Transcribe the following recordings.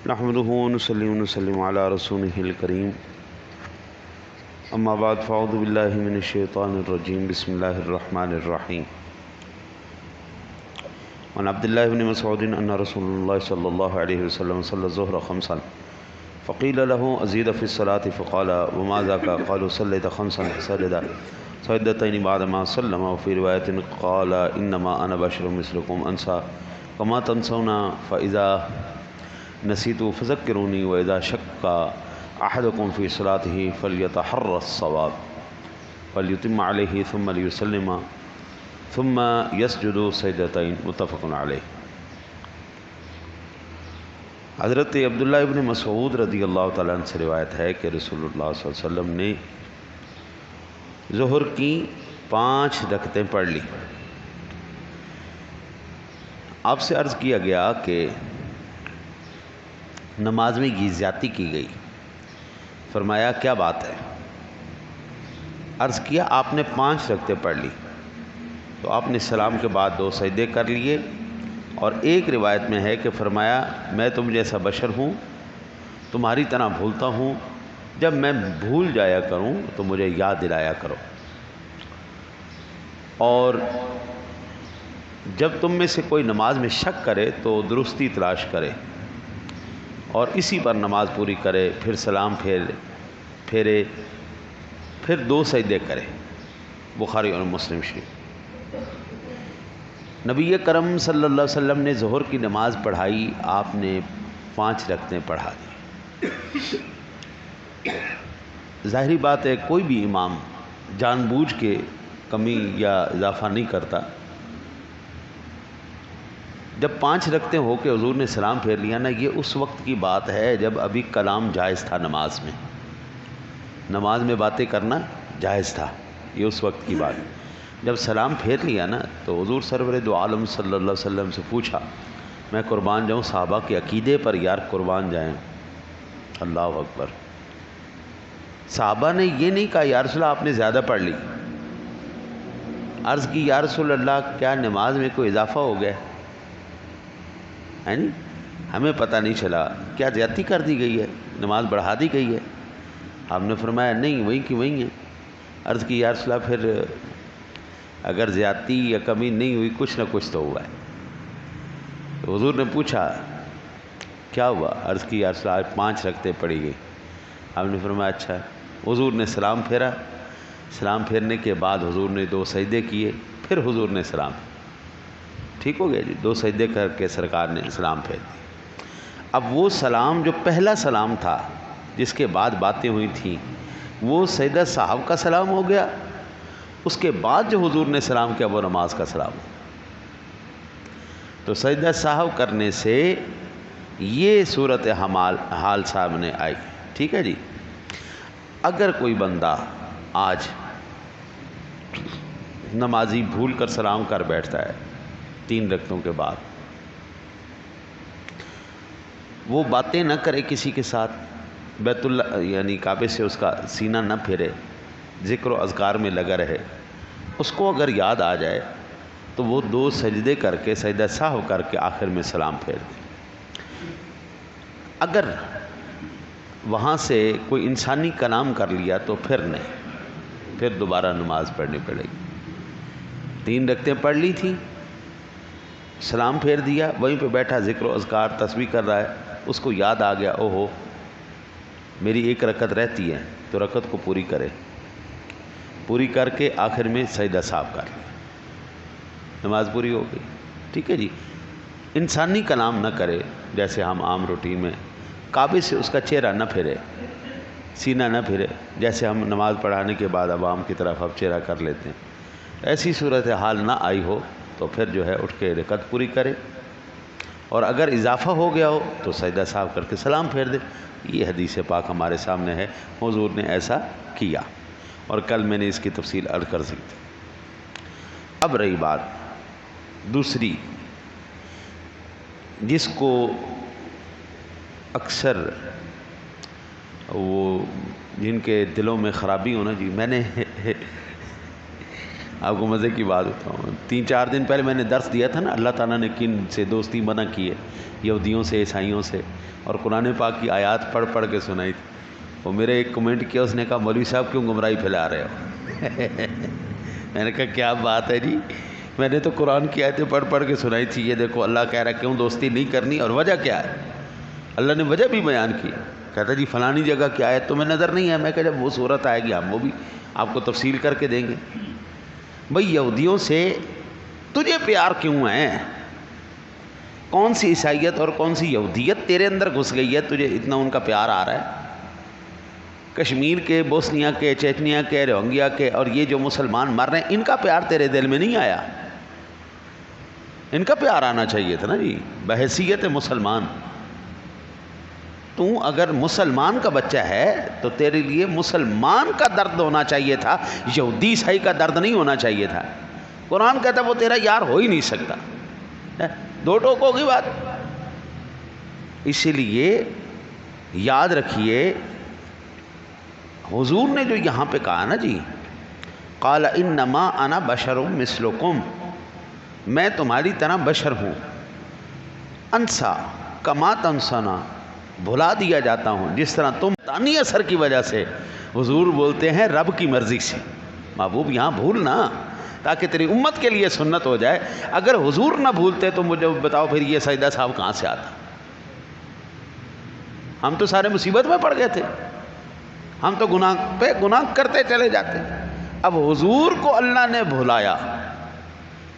نحمده ونصلي ونسلم على رسوله الكريم اما بعد فاعوذ بالله من الشيطان الرجيم بسم الله الرحمن الرحيم عن عبد الله بن مسعود ان رسول الله صلى الله عليه وسلم صلى الظهر خمسا فقيل له أزيد في الصلاة فقال وما ذاك قالوا صليت خمسا فسجد سجدتين بعدما سلم وفي رواية قال إنما أنا بشر مثلكم أنسى كما تنسون فإذا نسيت فذكروني وإذا شك أحدكم في صلاته فليتحرى الصواب فليتم عليه ثم ليسلم ثم يسجد سجدتين متفق عليه۔ حضرت عبداللہ ابن مسعود رضی اللہ تعالیٰ عنہ سے روایت ہے کہ رسول اللہ صلی اللہ علیہ وسلم نے ظہر کی 5 رکعتیں پڑھ لی۔ آپ سے عرض کیا گیا کہ نماز میں یہ زیادتی کی گئی، فرمایا کیا بات ہے؟ عرض کیا آپ نے 5 رکعتیں پڑھ لی، تو آپ نے سلام کے بعد 2 سجدے کر لیے، اور ایک روایت میں ہے کہ فرمایا میں تم جیسا بشر ہوں، تمہاری طرح بھولتا ہوں، جب میں بھول جایا کروں تو مجھے یاد دلایا کرو، اور جب تم میں سے کوئی نماز میں شک کرے تو درستی تلاش کرے اور اسی پر نماز پوری کرے، پھر سلام پھیرے، پھر 2 سجدے کرے۔ بخاری اور مسلم شریف۔ نبی کرم صلی اللہ علیہ وسلم نے ظہر کی نماز پڑھائی، آپ نے 5 رکعتیں پڑھا دی۔ ظاہری بات ہے کوئی بھی امام جان بوجھ کے کمی یا اضافہ نہیں کرتا۔ جب 5 رکعتیں ہو کے حضور نے سلام پھیر لیا نا، یہ اس وقت کی بات ہے جب ابھی کلام جائز تھا، نماز میں باتیں کرنا جائز تھا، یہ اس وقت کی بات ہے۔ جب سلام پھیر لیا نا تو حضور سرور دو عالم صلی اللہ علیہ وسلم سے پوچھا میں قربان جاؤں صحابہ کے عقیدے پر یار قربان جائیں؟ اللہ اکبر۔ صحابہ نے یہ نہیں کہا یا رسول اللہ آپ نے زیادہ پڑھ لی، عرض کی یا رسول اللہ کیا نماز میں کوئی اضافہ ہو گیا ہے؟ ہمیں پتہ نہیں چلا، کیا زیادتی کر دی گئی ہے، نماز بڑھا دی گئی ہے؟ آپ نے فرمایا نہیں، وہیں کی وہیں ہے۔ عرض کی یا رسول اللہ پھر اگر زیادتی یا کمی نہیں ہوئی کچھ نہ کچھ تو ہوا ہے۔ تو حضور نے پوچھا کیا ہوا؟ عرض کی یا رسول اللہ 5 رکعتیں پڑھی گئی۔ آپ نے فرمایا اچھا۔ حضور نے سلام پھیرا، سلام پھیرنے کے بعد حضور نے 2 سجدے کیے، پھر حضور نے سلام، ٹھیک ہو گیا جی، 2 سجدے کر کے سرکار نے سلام پھیر دی۔ اب وہ سلام جو پہلا سلام تھا جس کے بعد باتیں ہوئی تھیں، وہ سجدہ صاحب کا سلام ہو گیا، اس کے بعد جو حضور نے سلام کیا وہ نماز کا سلام ہو۔ تو سجدہ صاحب کرنے سے یہ صورت حال سامنے آئی، ٹھیک ہے جی۔ اگر کوئی بندہ آج نمازی بھول کر سلام کر بیٹھتا ہے 3 رکعتوں کے بعد، وہ باتیں نہ کرے کسی کے ساتھ، بیت اللہ یعنی کعبے سے اس کا سینہ نہ پھیرے، ذکر و اذکار میں لگا رہے، اس کو اگر یاد آ جائے تو وہ 2 سجدے کر کے سجدہ سہو کر کے آخر میں سلام پھیر دے۔ اگر وہاں سے کوئی انسانی کلام کر لیا تو پھر نہیں، پھر دوبارہ نماز پڑھنی پڑے گی۔ 3 رکعتیں پڑھ لی تھی، سلام پھیر دیا، وہیں پہ بیٹھا ذکر و اذکار تسبیح کر رہا ہے، اس کو یاد آ گیا اوہو میری 1 رکعت رہتی ہے، تو رکعت کو پوری کرے، پوری کر کے آخر میں سجدہ صاحب کر لے، نماز پوری ہو گئی، ٹھیک ہے جی۔ انسانی کلام نہ کرے، جیسے ہم عام روٹین میں کعبے سے اس کا چہرہ نہ پھیرے، سینہ نہ پھیرے، جیسے ہم نماز پڑھانے کے بعد عوام کی طرف اب چہرہ کر لیتے ہیں، ایسی صورت حال نہ آئی ہو تو پھر جو ہے اٹھ کے رکعت پوری کرے، اور اگر اضافہ ہو گیا ہو تو سجدہ صاحب کر کے سلام پھیر دے۔ یہ حدیث پاک ہمارے سامنے ہے، حضور نے ایسا کیا، اور کل میں نے اس کی تفصیل عرض کر سکتی۔ اب رہی بات دوسری، جس کو اکثر وہ جن کے دلوں میں خرابی ہونا جی، میں نے آپ کو مزے کی بات بتاؤں، 3-4 دن پہلے میں نے درس دیا تھا نا، اللہ تعالیٰ نے کن سے دوستی منع کی ہے، یہودیوں سے، عیسائیوں سے، اور قرآن پاک کی آیات پڑھ پڑھ کے سنائی تھی۔ وہ میرے ایک کمنٹ کیا، اس نے کہا مولوی صاحب کیوں گمراہی پھیلا رہے ہو؟ میں نے کہا کیا بات ہے جی، میں نے تو قرآن کی آیتیں پڑھ پڑھ کے سنائی تھی، یہ دیکھو اللہ کہہ رہا ہے کیوں دوستی نہیں کرنی، اور وجہ کیا ہے، اللہ نے وجہ بھی بیان کی۔ کہتا جی فلانی جگہ کی آیت تمہیں نظر نہیں ہے، میں کہا جب وہ صورت آئے گی ہم وہ بھی آپ کو تفصیل کر کے دیں گے۔ بھئی یہودیوں سے تجھے پیار کیوں ہے؟ کون سی عیسائیت اور کون سی یہودیت تیرے اندر گھس گئی ہے تجھے اتنا ان کا پیار آ رہا ہے؟ کشمیر کے، بوسنیا کے، چیچنیا کے، روہنگیا کے اور یہ جو مسلمان مر رہے ہیں، ان کا پیار تیرے دل میں نہیں آیا؟ ان کا پیار آنا چاہیے تھا نا جی، بحیثیت مسلمان۔ تو اگر مسلمان کا بچہ ہے تو تیرے لیے مسلمان کا درد ہونا چاہیے تھا، یہودی عیسائی کا درد نہیں ہونا چاہیے تھا۔ قرآن کہتا ہے وہ تیرا یار ہو ہی نہیں سکتا، دو ٹوک ہوگی بات۔ اسی لیے یاد رکھیے حضور نے جو یہاں پہ کہا نا جی، قال انما انا بشر مثلکم، میں تمہاری طرح بشر ہوں، انسا کما تنسنا، بھلا دیا جاتا ہوں جس طرح تم، تانی اثر کی وجہ سے حضور بولتے ہیں رب کی مرضی سے، محبوب یہاں بھولنا تاکہ تیری امت کے لیے سنت ہو جائے۔ اگر حضور نہ بھولتے تو مجھے بتاؤ پھر یہ سجدہ صاحب کہاں سے آتا؟ ہم تو سارے مصیبت میں پڑ گئے تھے، ہم تو گناہ پہ گناہ کرتے چلے جاتے۔ اب حضور کو اللہ نے بھلایا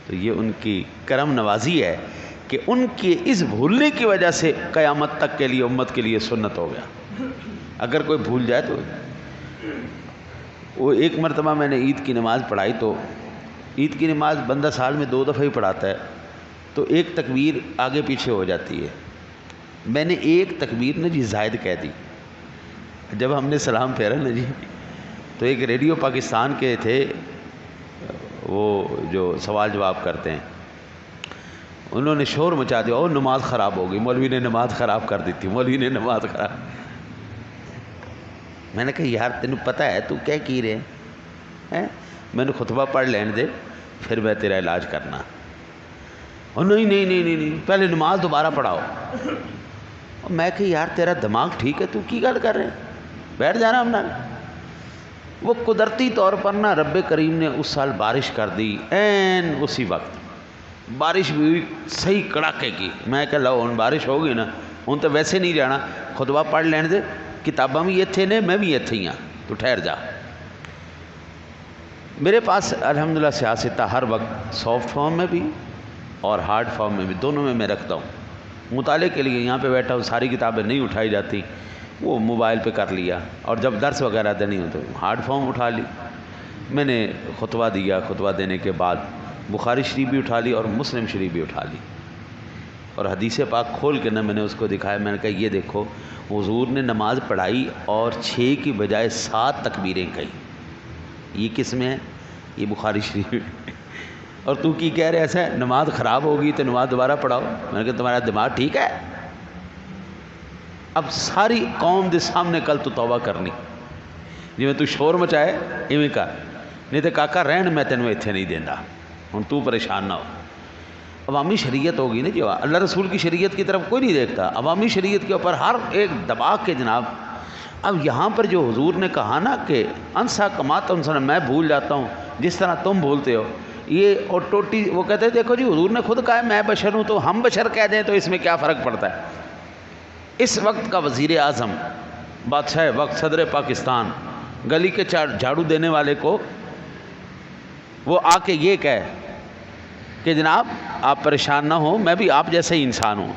تو یہ ان کی کرم نوازی ہے کہ ان کے اس بھولنے کی وجہ سے قیامت تک کے لیے امت کے لیے سنت ہو گیا۔ اگر کوئی بھول جائے تو وہ ایک مرتبہ میں نے عید کی نماز پڑھائی، تو عید کی نماز بندہ سال میں 2 دفعہ ہی پڑھاتا ہے، تو ایک تکبیر آگے پیچھے ہو جاتی ہے۔ میں نے ایک تکبیر نا جی زائد کہہ دی۔ جب ہم نے سلام پھیرا نا جی، تو ایک ریڈیو پاکستان کے تھے، وہ جو سوال جواب کرتے ہیں، انہوں نے شور مچا دیا، اور نماز خراب ہو گئی، مولوی نے نماز خراب کر دی تھی، مولوی نے نماز خراب۔ میں نے کہا یار تینوں پتہ ہے تو کیا کی رہے ہیں؟ میں نے خطبہ پڑھ لینے دے پھر میں تیرا علاج کرنا۔ اور نہیں نہیں نہیں نہیں نہیں پہلے نماز دوبارہ پڑھاؤ۔ اور میں کہ یار تیرا دماغ ٹھیک ہے، تو کی گل کر رہے ہیں، بیٹھ جانا ہم نہ۔ وہ قدرتی طور پر نا رب کریم نے اس سال بارش کر دی، این اسی وقت بارش بھی ہوئی صحیح کڑاکے کی۔ میں کہ لو ہن بارش ہوگی نا، ہن تو ویسے نہیں جانا، خطبہ پڑھ لینے دے، کتاباں بھی اتھے نے، میں بھی اتھے ہی ہاں، تو ٹھہر جا۔ میرے پاس الحمدللہ سیاستہ ہر وقت سافٹ فارم میں بھی اور ہارڈ فارم میں بھی، دونوں میں رکھتا ہوں مطالعے کے لیے۔ یہاں پہ بیٹھا ہوں، ساری کتابیں نہیں اٹھائی جاتی، وہ موبائل پہ کر لیا، اور جب درس وغیرہ دینی ہو تو ہارڈ فارم اٹھا لی۔ میں نے خطبہ دیا، خطبہ دینے کے بعد بخاری شریف بھی اٹھا لی اور مسلم شریف بھی اٹھا لی، اور حدیث پاک کھول کے نا میں نے اس کو دکھایا۔ میں نے کہا یہ دیکھو حضور نے نماز پڑھائی اور 6 کی بجائے 7 تکبیریں کہیں، یہ کس میں ہے؟ یہ بخاری شریف۔ اور تو کی کہہ رہے ایسا ہے نماز خراب ہوگی تو نماز دوبارہ پڑھاؤ؟ میں نے کہا تمہارا دماغ ٹھیک ہے؟ اب ساری قوم دے سامنے کل تو توبہ کرنی، جی میں تو شور مچائے ایویں کر، نہیں تو کاکا رہن میں تینوں اتنے نہیں دینا، ہن تو پریشان نہ ہو۔ عوامی شریعت ہوگی نا جو اللہ رسول کی شریعت کی طرف کوئی نہیں دیکھتا، عوامی شریعت کے اوپر ہر ایک دبا کے جناب۔ اب یہاں پر جو حضور نے کہا نا کہ انسا کماتا انسا، میں بھول جاتا ہوں جس طرح تم بھولتے ہو، یہ اور ٹوٹی وہ کہتے ہیں دیکھو جی حضور نے خود کہا ہے میں بشر ہوں، تو ہم بشر کہہ دیں تو اس میں کیا فرق پڑتا ہے؟ اس وقت کا وزیر اعظم، بادشاہ وقت، صدر پاکستان، گلی کے جھاڑو دینے والے کو وہ آ کے یہ کہے کہ جناب آپ پریشان نہ ہوں، میں بھی آپ جیسے ہی انسان ہوں۔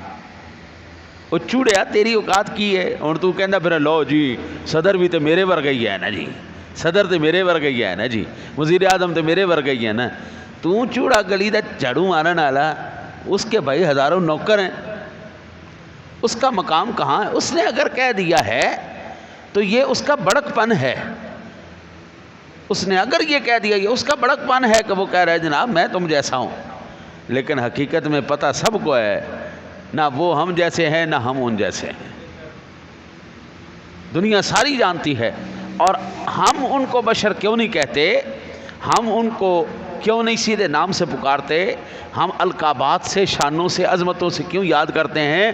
وہ چوڑیا تیری اوقات کی ہے، اور تو کہنا پھر لو جی صدر بھی تو میرے ورگا ہی ہے نا جی، صدر تو میرے ورگا ہی ہے نا جی، وزیر اعظم تو میرے ورگا ہی ہے نا۔ تو چوڑا گلی دا جھاڑو مارن والا، اس کے بھائی ہزاروں نوکر ہیں، اس کا مقام کہاں ہے؟ اس نے اگر کہہ دیا ہے تو یہ اس کا بڑک پن ہے، اس نے اگر یہ کہہ دیا یہ اس کا بڑک پن ہے کہ وہ کہہ رہا ہے جناب میں تم جیسا ہوں، لیکن حقیقت میں پتہ سب کو ہے نہ وہ ہم جیسے ہیں نہ ہم ان جیسے ہیں، دنیا ساری جانتی ہے۔ اور ہم ان کو بشر کیوں نہیں کہتے؟ ہم ان کو کیوں نہیں سیدھے نام سے پکارتے؟ ہم القابات سے، شانوں سے، عظمتوں سے کیوں یاد کرتے ہیں؟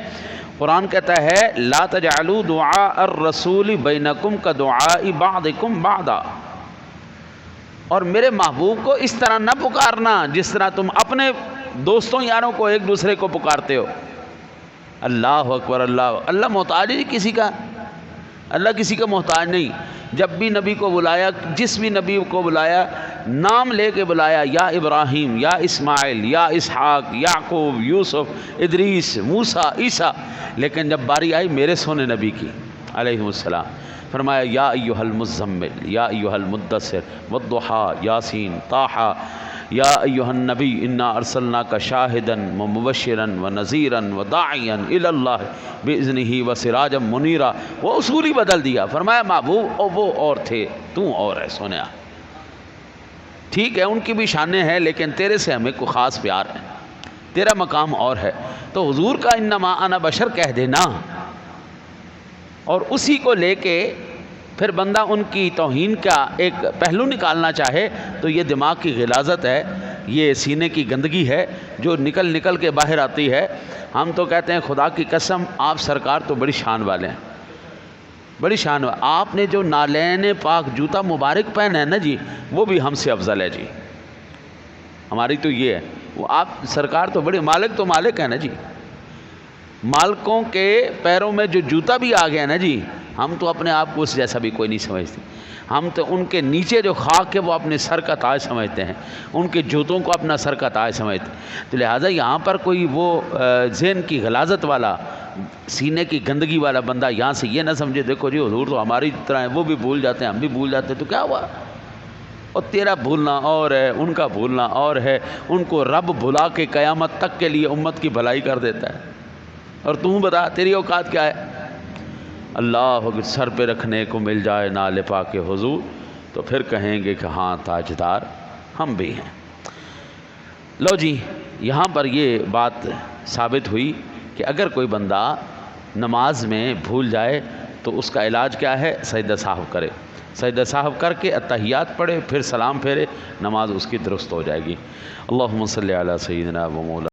قرآن کہتا ہے لا تجعلوا دعاء الرسول بینکم کدعاء بعضکم بعضا، اور میرے محبوب کو اس طرح نہ پکارنا جس طرح تم اپنے دوستوں یاروں کو ایک دوسرے کو پکارتے ہو۔ اللہ اکبر، اللہ محتاج ہے کسی کا؟ اللہ کسی کا محتاج نہیں۔ جب بھی نبی کو بلایا، جس بھی نبی کو بلایا، نام لے کے بلایا، یا ابراہیم، یا اسماعیل، یا اسحاق، یعقوب، یوسف، ادریس، موسیٰ، عیسیٰ، لیکن جب باری آئی میرے سونے نبی کی علیہ السلام، فرمایا یا ایھا المزمل، یا ایھا المدثر والضحی، یاسین، طٰہٰ، یا ایھا النبی انا ارسلناک شاہدا ومبشرا ونذیرا وداعیا الی اللہ باذنہ وسراجا منیرا۔ وہ اصول ہی بدل دیا، فرمایا محبوب وہ اور تھے، تو اور ہے سونیا۔ ٹھیک ہے ان کی بھی شانیں ہیں، لیکن تیرے سے ہمیں کوئی خاص پیار ہے، تیرا مقام اور ہے۔ تو حضور کا انما انا بشر کہہ دینا اور اسی کو لے کے پھر بندہ ان کی توہین کا ایک پہلو نکالنا چاہے تو یہ دماغ کی غلاظت ہے، یہ سینے کی گندگی ہے جو نکل نکل کے باہر آتی ہے۔ ہم تو کہتے ہیں خدا کی قسم آپ سرکار تو بڑی شان والے ہیں، بڑی شان والے۔ آپ نے جو نالین پاک جوتا مبارک پہنا ہے نا جی، وہ بھی ہم سے افضل ہے جی، ہماری تو یہ ہے۔ وہ آپ سرکار تو بڑے مالک، تو مالک ہے نا جی، مالکوں کے پیروں میں جو جوتا بھی آ گیا نا جی، ہم تو اپنے آپ کو اس جیسا بھی کوئی نہیں سمجھتے۔ ہم تو ان کے نیچے جو خاک ہے وہ اپنے سر کا تاج سمجھتے ہیں، ان کے جوتوں کو اپنا سر کا تاج سمجھتے ہیں۔ تو لہٰذا یہاں پر کوئی وہ ذہن کی غلاظت والا، سینے کی گندگی والا بندہ یہاں سے یہ نہ سمجھے دیکھو جی حضور تو ہماری طرح ہے، وہ بھی بھول جاتے ہیں ہم بھی بھول جاتے ہیں، تو کیا ہوا؟ اور تیرا بھولنا اور ہے، ان کا بھولنا اور ہے۔ ان کو رب بھلا کے قیامت تک کے لیے امت کی بھلائی کر دیتا ہے، اور تم بتا تیری اوقات کیا ہے؟ اللہ سر پہ رکھنے کو مل جائے نال پاک حضور تو پھر کہیں گے کہ ہاں تاجدار ہم بھی ہیں۔ لو جی، یہاں پر یہ بات ثابت ہوئی کہ اگر کوئی بندہ نماز میں بھول جائے تو اس کا علاج کیا ہے؟ سجدہ سہو کرے، سجدہ سہو کر کے اتحیات پڑھے، پھر سلام پھیرے، نماز اس کی درست ہو جائے گی۔ اللہم صلی علی سیدنا و مولانا